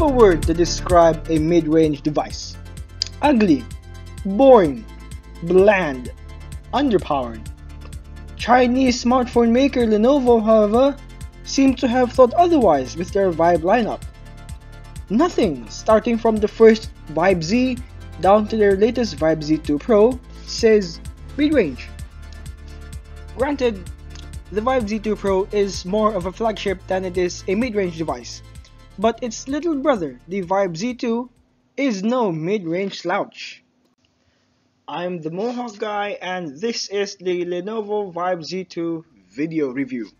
single word to describe a mid-range device: ugly, boring, bland, underpowered. Chinese smartphone maker Lenovo, however, seemed to have thought otherwise with their Vibe lineup. Nothing, starting from the first Vibe Z down to their latest Vibe Z2 Pro, says mid-range. Granted, the Vibe Z2 Pro is more of a flagship than it is a mid-range device, but its little brother, the Vibe Z2, is no mid-range slouch. I'm the Mohawk guy, and this is the Lenovo Vibe Z2 video review.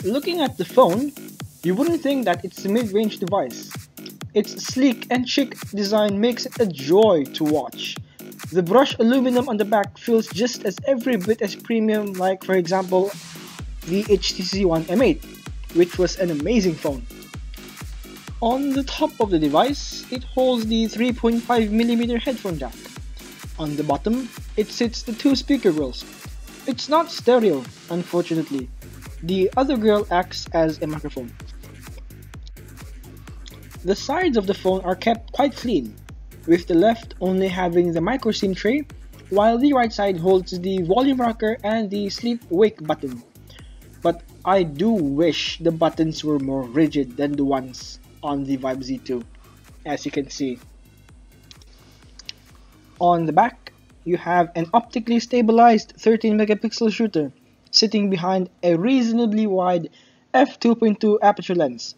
Looking at the phone, you wouldn't think that it's a mid-range device. Its sleek and chic design makes it a joy to watch. The brushed aluminum on the back feels just as every bit as premium, like for example the HTC One M8, which was an amazing phone. On the top of the device, it holds the 3.5mm headphone jack. On the bottom, it sits the two speaker grills. It's not stereo, unfortunately. The other grill acts as a microphone. The sides of the phone are kept quite clean, with the left only having the micro SIM tray, while the right side holds the volume rocker and the sleep-wake button. But I do wish the buttons were more rigid than the ones on the Vibe Z2, as you can see. On the back, you have an optically stabilized 13-megapixel shooter sitting behind a reasonably wide f2.2 aperture lens.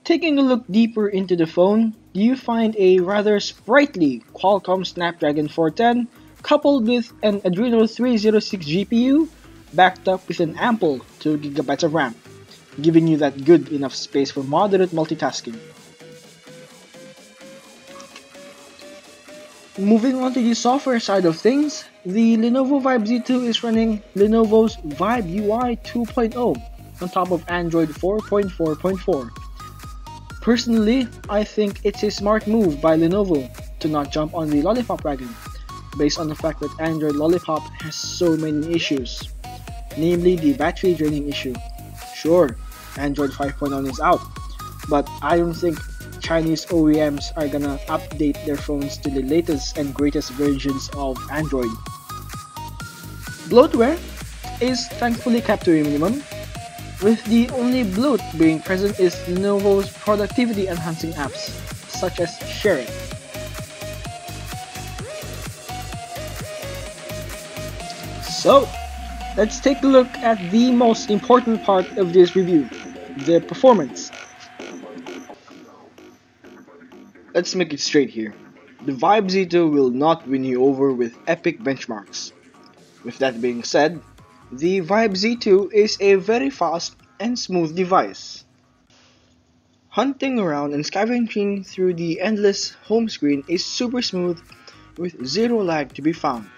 Taking a look deeper into the phone, you find a rather sprightly Qualcomm Snapdragon 410 coupled with an Adreno 306 GPU backed up with an ample 2GB of RAM, giving you that good enough space for moderate multitasking. Moving on to the software side of things, the Lenovo Vibe Z2 is running Lenovo's Vibe UI 2.0 on top of Android 4.4.4. Personally, I think it's a smart move by Lenovo to not jump on the Lollipop wagon, based on the fact that Android Lollipop has so many issues, namely the battery draining issue. Sure, Android 5.1 is out, but I don't think Chinese OEMs are gonna update their phones to the latest and greatest versions of Android. Bloatware is thankfully kept to a minimum, with the only bloat being present is Lenovo's productivity enhancing apps, such as Share It. So, let's take a look at the most important part of this review, the performance. Let's make it straight here. The Vibe Z2 will not win you over with epic benchmarks. With that being said, the Vibe Z2 is a very fast and smooth device. Hunting around and scavenging through the endless home screen is super smooth with zero lag to be found.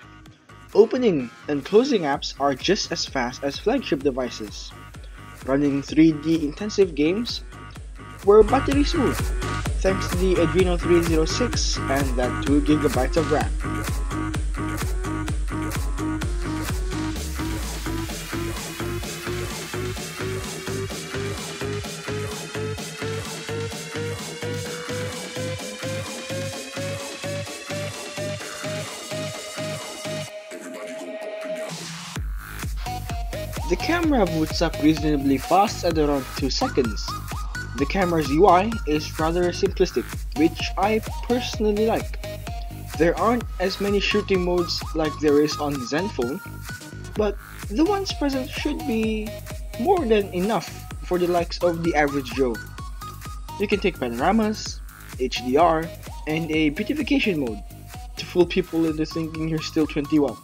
Opening and closing apps are just as fast as flagship devices. Running 3D intensive games were buttery smooth, thanks to the Adreno 306 and that 2GB of RAM. The camera boots up reasonably fast at around 2 seconds. The camera's UI is rather simplistic, which I personally like. There aren't as many shooting modes like there is on the Zenfone, but the ones present should be more than enough for the likes of the average Joe. You can take panoramas, HDR, and a beautification mode to fool people into thinking you're still 21.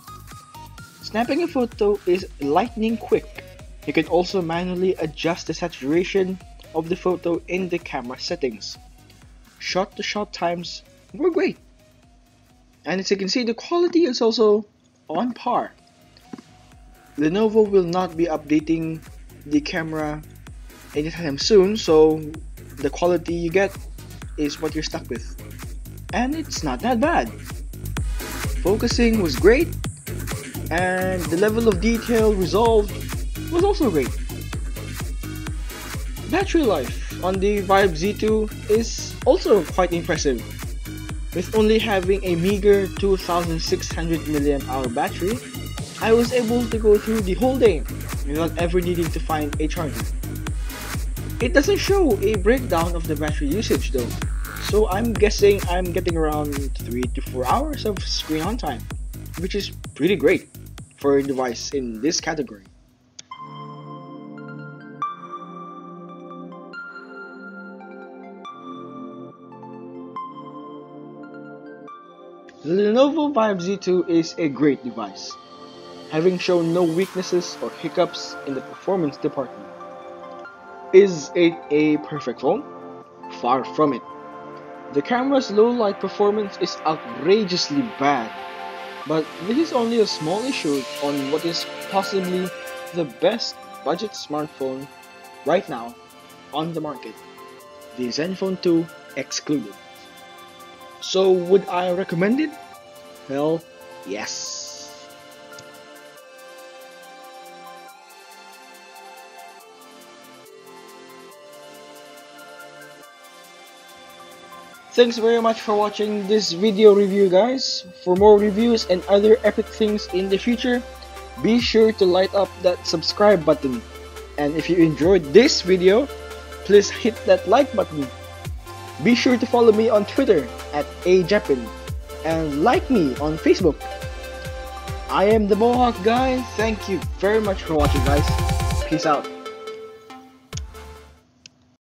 Snapping a photo is lightning quick. You can also manually adjust the saturation of the photo in the camera settings. Shot-to-shot times were great. And as you can see, the quality is also on par. Lenovo will not be updating the camera anytime soon, so the quality you get is what you're stuck with. And it's not that bad. Focusing was great, and the level of detail resolved was also great. Battery life on the Vibe Z2 is also quite impressive. With only having a meager 2600 mAh battery, I was able to go through the whole day without ever needing to find a charger. It doesn't show a breakdown of the battery usage though, so I'm guessing I'm getting around 3 to 4 hours of screen on time, which is pretty great for a device in this category. The Lenovo Vibe Z2 is a great device, having shown no weaknesses or hiccups in the performance department. Is it a perfect phone? Far from it. The camera's low light performance is outrageously bad, but this is only a small issue on what is possibly the best budget smartphone right now on the market, the Zenfone 2 excluded. So would I recommend it? Hell yes. Thanks very much for watching this video review, guys. For more reviews and other epic things in the future, be sure to light up that subscribe button. And if you enjoyed this video, please hit that like button. Be sure to follow me on Twitter at @ajepin and like me on Facebook. I am the Mohawk Guy. Thank you very much for watching, guys. Peace out.